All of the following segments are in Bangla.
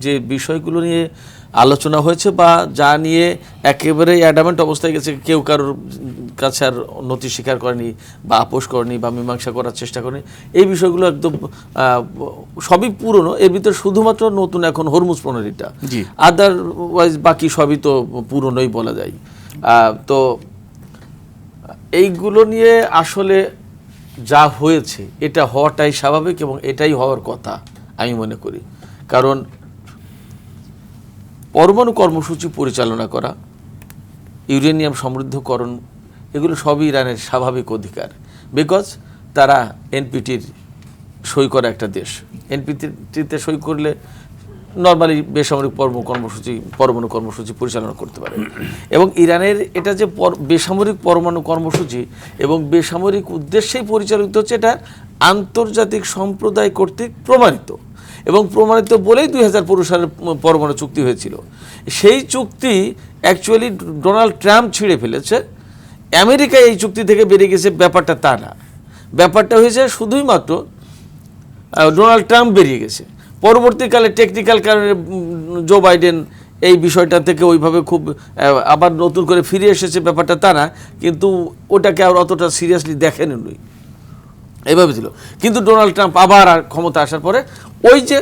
যে বিষয়গুলো নিয়ে আলোচনা হয়েছে বা যা নিয়ে একেবারে অ্যাডামেন্ট অবস্থায় গেছে, কেউ কারোর কাছে আর নথি স্বীকার করেনি বা আপোষ করেনি বা মীমাংসা করার চেষ্টা করেনি, এই বিষয়গুলো একদম সবই পুরনো। এর ভিতরে শুধুমাত্র নতুন এখন হরমুজ প্রণালীটা, আদারওয়াইজ বাকি সবই তো পুরনোই বলা যায়। তো এইগুলো নিয়ে আসলে যা হয়েছে এটা হওয়াটাই স্বাভাবিক এবং এটাই হওয়ার কথা আমি মনে করি। কারণ পরমাণু কর্মসূচি পরিচালনা করা, ইউরেনিয়াম সমৃদ্ধকরণ, এগুলো সবই ইরানের স্বাভাবিক অধিকার। বিকজ তারা এনপিটির সই করা একটা দেশ। এনপিটিতে সই করলে নর্মালি বেসামরিক পরমাণু কর্মসূচি পরিচালনা করতে পারে। এবং ইরানের এটা যে বেসামরিক পরমাণু কর্মসূচি এবং বেসামরিক উদ্দেশ্যেই পরিচালিত হচ্ছে, এটা আন্তর্জাতিক সম্প্রদায় কর্তৃক প্রমাণিত এবং প্রমাণিত বলেই 2015 সালের পরমাণু চুক্তি হয়েছিল। সেই চুক্তি অ্যাকচুয়ালি ডোনাল্ড ট্রাম্প ছিঁড়ে ফেলেছে, আমেরিকা এই চুক্তি থেকে বেরিয়ে গেছে, ব্যাপারটা তা না। ব্যাপারটা হয়েছে শুধুই মাত্র ডোনাল্ড ট্রাম্প বেরিয়ে গেছে, পরবর্তীকালে টেকনিক্যাল কারণে জো বাইডেন এই বিষয়টা থেকে ওইভাবে খুব আবার নতুন করে ফিরে এসেছে, ব্যাপারটা তা না। কিন্তু ওটাকে আর অতটা সিরিয়াসলি দেখেনি উনি, এইভাবে ছিল। কিন্তু ডোনাল্ড ট্রাম্প আবার ক্ষমতা আসার পরে ওই যে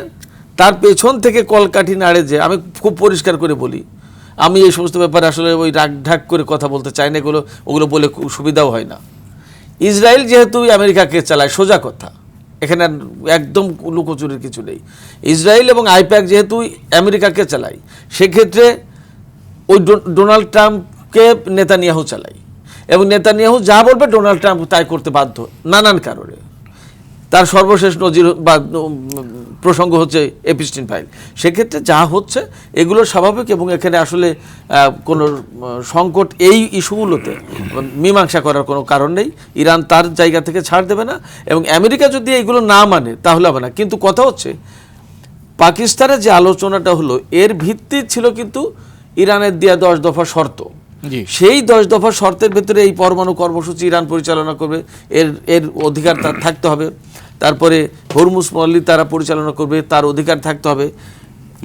তার পেছন থেকে কলকাঠি নাড়ে, যে আমি খুব পরিষ্কার করে বলি, আমি এই সমস্ত ব্যাপারে আসলে ওই রাগ ঢাক করে কথা বলতে চাই না, ওগুলো বলে সুবিধাও হয় না। ইসরায়েল যেহেতু আমেরিকাকে চালায়, সোজা কথা, এখানে একদম লুকোচুরির কিছু নেই। ইসরায়েল এবং আইপ্যাক যেহেতু আমেরিকাকে চালায়, সেক্ষেত্রে ওই ডোনাল্ড ট্রাম্পকে নেতানিয়াহু চালায় এবং নেতানিয়াহু যা বলবে ডোনাল্ড ট্রাম্প তাই করতে বাধ্য নানান কারণে। তার সর্বশেষ নজির বা প্রসঙ্গ হচ্ছে এপিস্টিন ফাইল। সেক্ষেত্রে যা হচ্ছে এগুলো স্বাভাবিক এবং এখানে আসলে কোনো সংকট এই ইস্যুগুলোতে মীমাংসা করার কোনো কারণ নেই। ইরান তার জায়গা থেকে ছাড় দেবে না এবং আমেরিকা যদি এইগুলো না মানে তাহলে হবে না। কিন্তু কথা হচ্ছে পাকিস্তানের যে আলোচনাটা হলো, এর ভিত্তি ছিল কিন্তু ইরানের দেয়া 10 দফা শর্ত। সেই 10 দফা শর্তের ভেতরে এই পরমাণু কর্মসূচি ইরান পরিচালনা করবে, এর অধিকার তার থাকতে হবে। তারপরে হরমুজ প্রণালী তারা পরিচালনা করবে, তার অধিকার থাকতে হবে।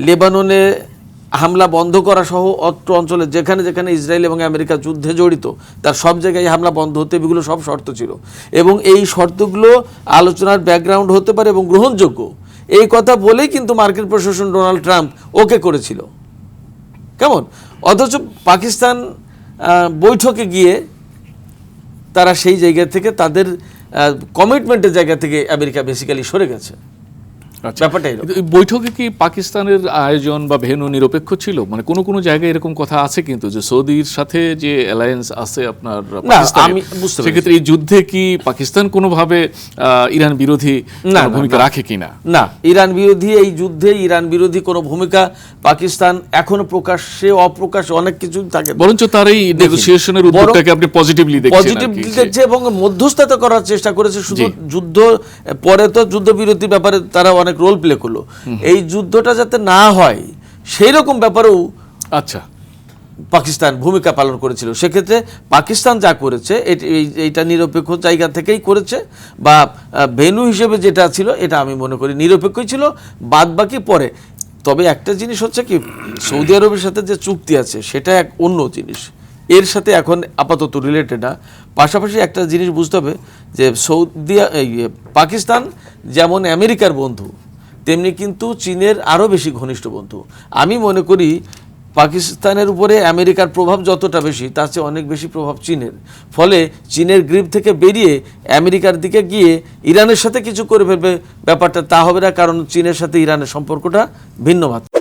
লেবাননে হামলা বন্ধ করা সহ অত্র অঞ্চলে যেখানে যেখানে ইসরায়েল এবং আমেরিকা যুদ্ধে জড়িত, তার সব জায়গায় হামলা বন্ধ হতে, এগুলো সব শর্ত ছিল এবং এই শর্তগুলো আলোচনার ব্যাকগ্রাউন্ড হতে পারে এবং গ্রহণযোগ্য, এই কথা বলেই কিন্তু মার্কিন প্রশাসন ডোনাল্ড ট্রাম্প ওকে করেছিল। কেমন? অথচ পাকিস্তান বৈঠকে গিয়ে তারা সেই জায়গা থেকে, তাদের কমিটমেন্টের জায়গা থেকে আমেরিকা বেসিক্যালি সরে গেছে। ব্যাপারটাই বৈঠকে কি পাকিস্তানের আয়োজন বা ভেন্যু নিরপেক্ষ ছিল? মানে কোনো কোনো জায়গায় এরকম কথা আছে কিন্তু যে সৌদির সাথে যে অ্যালায়েন্স আছে আপনার, সেক্ষেত্রে এই যুদ্ধে কি পাকিস্তান কোনোভাবে ইরান বিরোধী ভূমিকা রাখে কিনা? না, ইরান বিরোধী এই যুদ্ধে ইরান বিরোধী কোনো ভূমিকা পাকিস্তান এখনো প্রকাশ্যে অপ্রকাশ্যে অনেক কিছু থাকে, বরঞ্চ তার এই নেগোসিয়েশনের উদ্যোগটাকে আপনি পজিটিভলি দেখছে এবং মধ্যস্থতা করার চেষ্টা করেছে। শুধু যুদ্ধ পরে তো যুদ্ধবিরতির ব্যাপারে তারা অনেক রোল প্লে করলো, এই যুদ্ধটা যাতে না হয় সেই রকম ব্যাপারেও আচ্ছা পাকিস্তান ভূমিকা পালন করেছিল। সেক্ষেত্রে পাকিস্তান যা করেছে এইটা নিরপেক্ষ জায়গা থেকেই করেছে, বা ভেন্যু হিসেবে যেটা ছিল এটা আমি মনে করি নিরপেক্ষই ছিল, বাদ বাকি পরে। তবে একটা জিনিস হচ্ছে কি, সৌদি আরবের সাথে যে চুক্তি আছে সেটা এক অন্য জিনিস, এর সাথে এখন আপাতত রিলেটেড না। পাশাপাশি একটা জিনিস বুঝতে হবে যে পাকিস্তান যেমন আমেরিকার বন্ধু, তেমনি কিন্তু চীনের আরও বেশি ঘনিষ্ঠ বন্ধু। আমি মনে করি পাকিস্তানের উপরে আমেরিকার প্রভাব যতটা বেশি, তার চেয়ে অনেক বেশি প্রভাব চীনের। ফলে চীনের গ্রিপ থেকে বেরিয়ে আমেরিকার দিকে গিয়ে ইরানের সাথে কিছু করে ফেলবে, ব্যাপারটা তা হবে না, কারণ চীনের সাথে ইরানের সম্পর্কটা ভিন্ন মাত্রা।